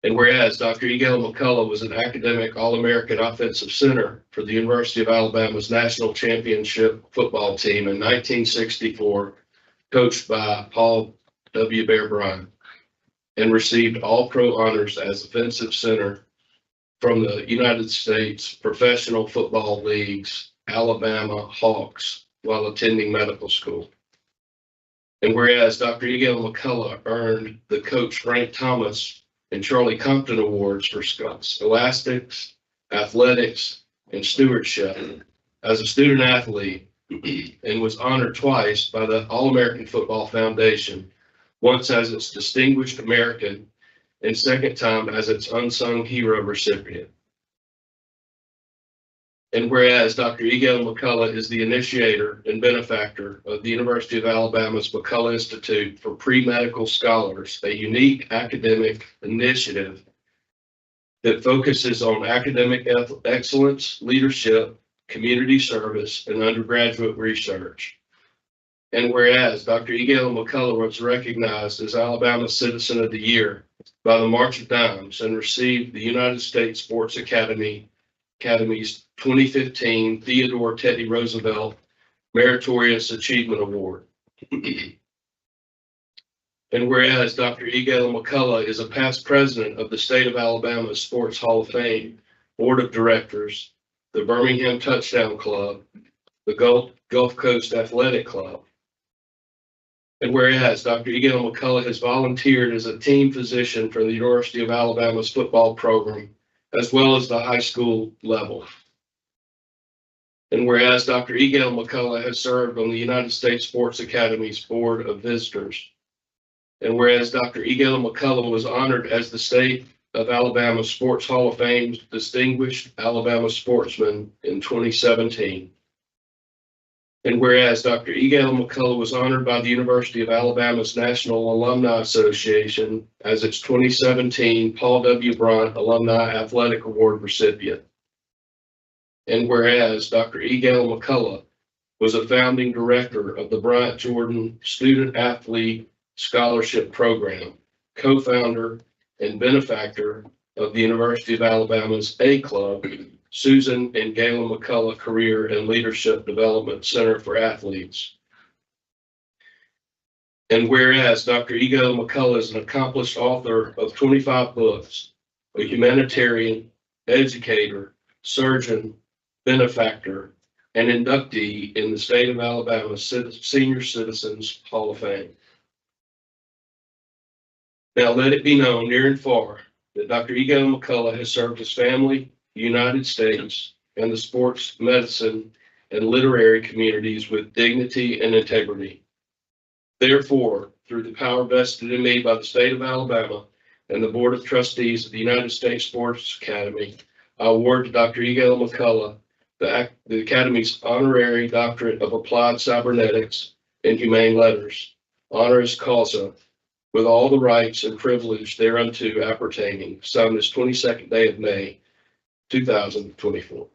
And whereas Dr. E. Galen McCullough was an academic All-American offensive center for the University of Alabama's national championship football team in 1964, coached by Paul W. Bear Bryant, and received All-Pro honors as offensive center from the United States Professional Football League's Alabama Hawks while attending medical school. And whereas Dr. E. Galen McCullough earned the Coach Frank Thomas and Charlie Compton Awards for scholastics, athletics, and stewardship as a student athlete, and was honored twice by the All-American Football Foundation, once as its Distinguished American and second time as its Unsung Hero recipient. And whereas Dr. E. Galen McCullough is the initiator and benefactor of the University of Alabama's McCullough Institute for Pre-Medical Scholars, a unique academic initiative that focuses on academic excellence, leadership, community service, and undergraduate research. And whereas Dr. E. Galen McCullough was recognized as Alabama's Citizen of the Year by the March of Dimes and received the United States Sports Academy's 2015 Theodore Teddy Roosevelt Meritorious Achievement Award. And whereas Dr. E. Galen McCullough is a past president of the state of Alabama's Sports Hall of Fame Board of Directors, the Birmingham Touchdown Club, the Gulf Coast Athletic Club. And whereas Dr. E. Galen McCullough has volunteered as a team physician for the University of Alabama's football program, as well as the high school level. And whereas Dr. E. Galen McCullough has served on the United States Sports Academy's Board of Visitors. And whereas Dr. E. Galen McCullough was honored as the state of Alabama Sports Hall of Fame's Distinguished Alabama Sportsman in 2017. And whereas Dr. E. Galen McCullough was honored by the University of Alabama's National Alumni Association as its 2017 Paul W. Bryant Alumni Athletic Award recipient. And whereas Dr. E. Galen McCullough was a founding director of the Bryant Jordan Student Athlete Scholarship Program, co-founder and benefactor of the University of Alabama's A Club, Susan and Galen McCullough Career and Leadership Development Center for Athletes. And whereas Dr. E. Galen McCullough is an accomplished author of 25 books, a humanitarian, educator, surgeon, benefactor, and inductee in the state of Alabama's Senior Citizens Hall of Fame. Now let it be known near and far that Dr. E. Galen McCullough has served his family, the United States, and the sports, medicine, and literary communities with dignity and integrity. Therefore, through the power vested in me by the state of Alabama and the Board of Trustees of the United States Sports Academy, I award to Dr. E. Galen McCullough the Academy's Honorary Doctorate of Applied Cybernetics and Humane Letters, honoris causa, with all the rights and privilege thereunto appertaining, signed this 22nd day of May, 2024.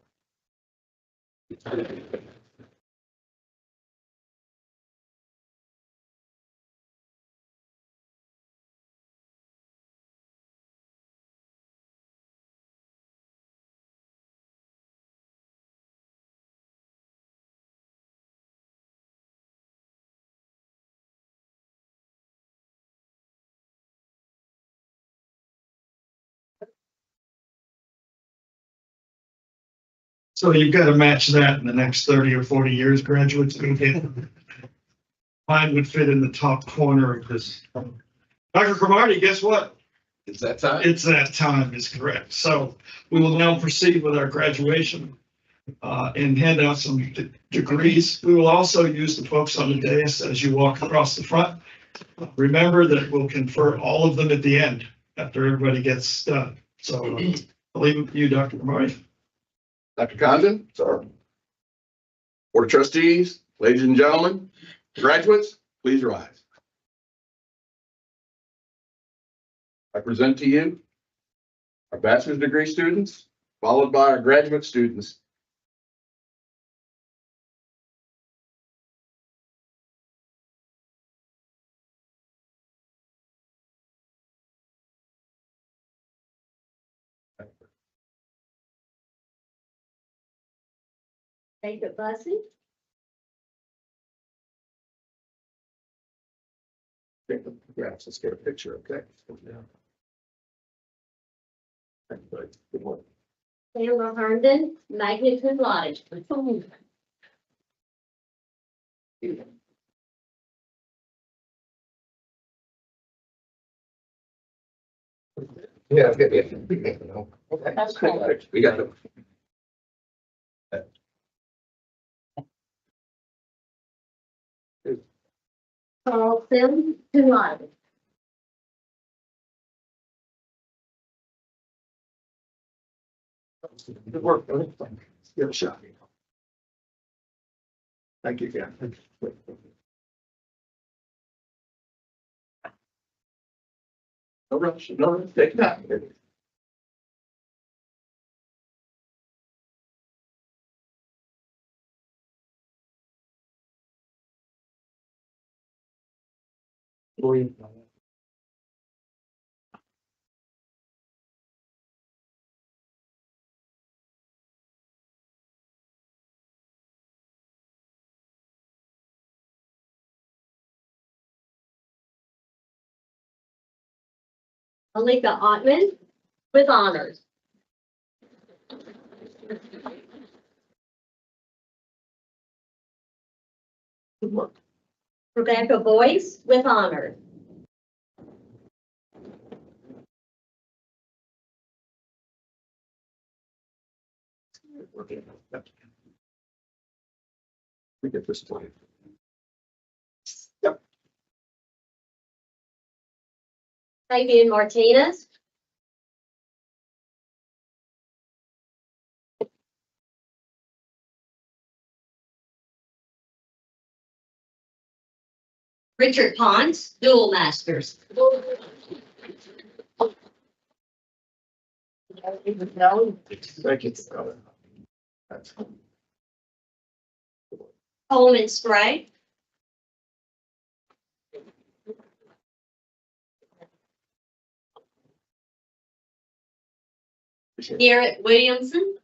So you've got to match that in the next 30 or 40 years, graduates. Mine would fit in the top corner of this. Dr. Cromartie, guess what? Is that time? It's that time is correct. So we will now proceed with our graduation and hand out some degrees. We will also use the folks on the dais as you walk across the front. Remember that we'll confer all of them at the end after everybody gets done. So I'll leave it with you, Dr. Cromartie. Dr. Condon, sir. Board of Trustees, ladies and gentlemen, graduates, please rise. I present to you our bachelor's degree students, followed by our graduate students. Take a blessing. Yes, let's get a picture, okay? Good morning. Taylor Herndon, magna cum laude. Yeah. Okay. Okay. We got them. Carl Sim, cum laude. Good work. Give a shot. Thank you, Ken. No rush, no rush, take it out. Alika Ottman, with honors. Good work. Rebecca Boyce, with honor. We get this plan. Fabian Martinez. Richard Pons, dual masters. Thank you. That's Coleman Spray. Garrett Williamson.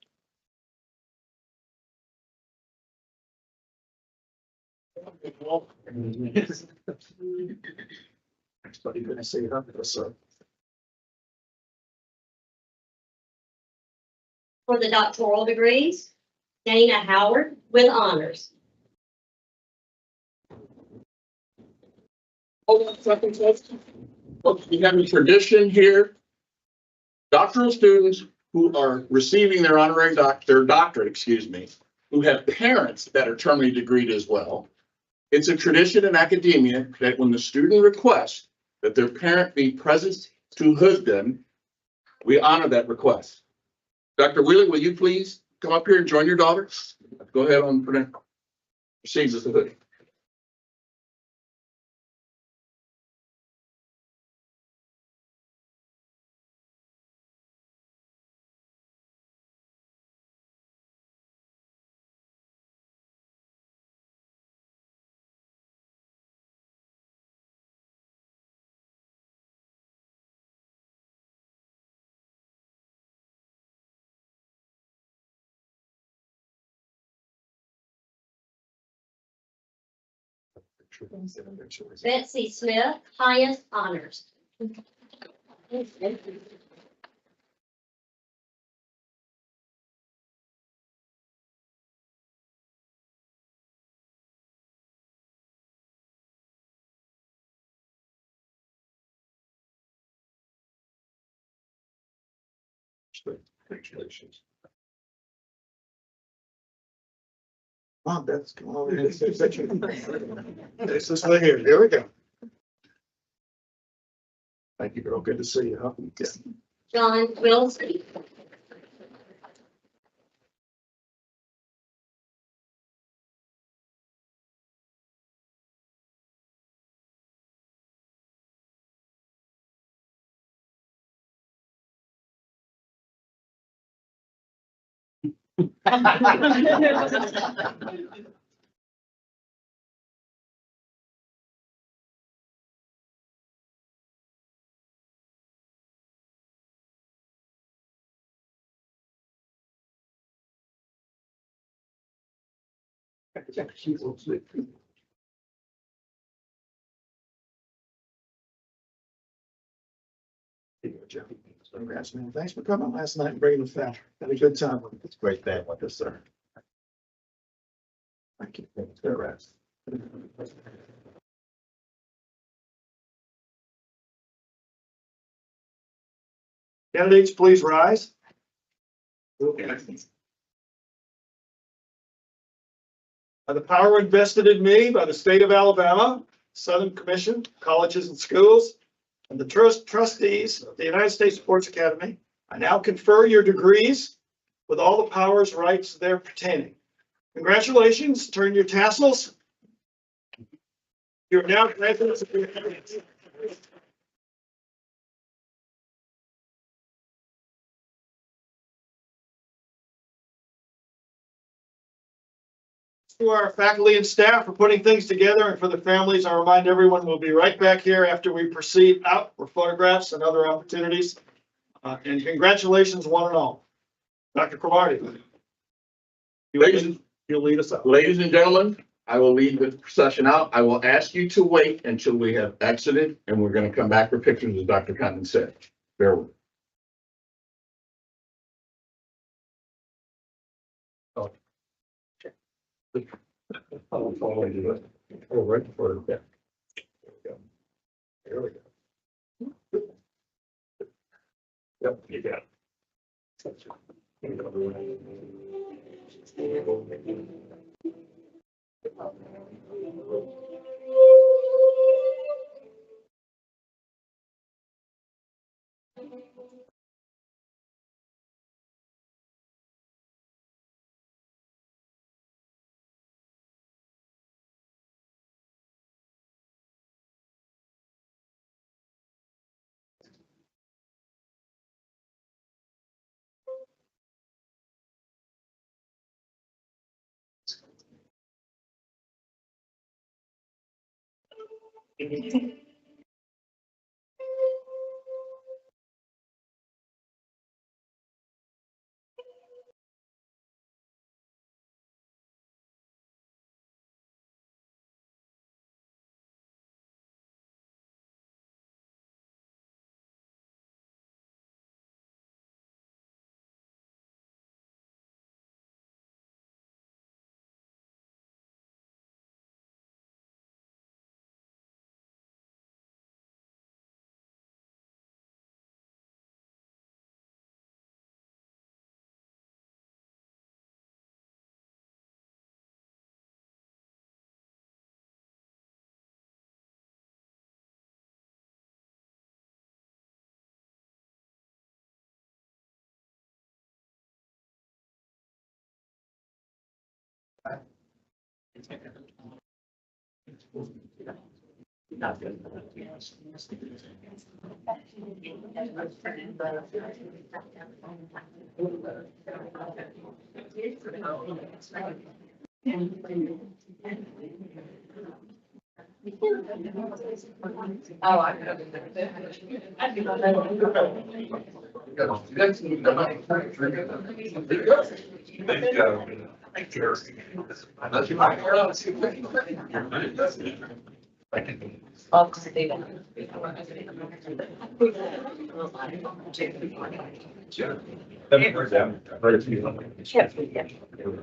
Everybody gonna say that, sir. For the doctoral degrees, Dana Howard, with honors. Hold on a second, folks. Folks, we have a tradition here. Doctoral students who are receiving their honorary doctorate, who have parents that are terminally degreed as well. It's a tradition in academia that when the student requests that their parent be present to hood them, we honor that request. Dr. Wheeler, will you please come up here and join your daughter? Go ahead on proceed with the hood. Betsy Smith, highest honors. Congratulations. Mom, Beth, come over here. This is right here. Here we go. Thank you, girl. Good to see you. Huh? Yeah. John Wilson. Congrats, man. Thanks for coming last night and bringing us that. Had a good time. It's great that with us, sir. Thank you. Congrats. Candidates, please rise. By the power invested in me by the state of Alabama, Southern Commission, Colleges and Schools, and the trustees of the United States Sports Academy, I now confer your degrees with all the powers, rights there pertaining. Congratulations, turn your tassels. You're now graduates of the Academy. To our faculty and staff for putting things together, and for the families, I remind everyone we'll be right back here after we proceed out for photographs and other opportunities. And congratulations, one and all. Dr. Cromartie. You'll lead us out. Ladies and gentlemen, I will lead the procession out. I will ask you to wait until we have exited, and we're going to come back for pictures, as Dr. Condon said. Bear with me. Oh, right before. Yeah. There we go. Yep, you got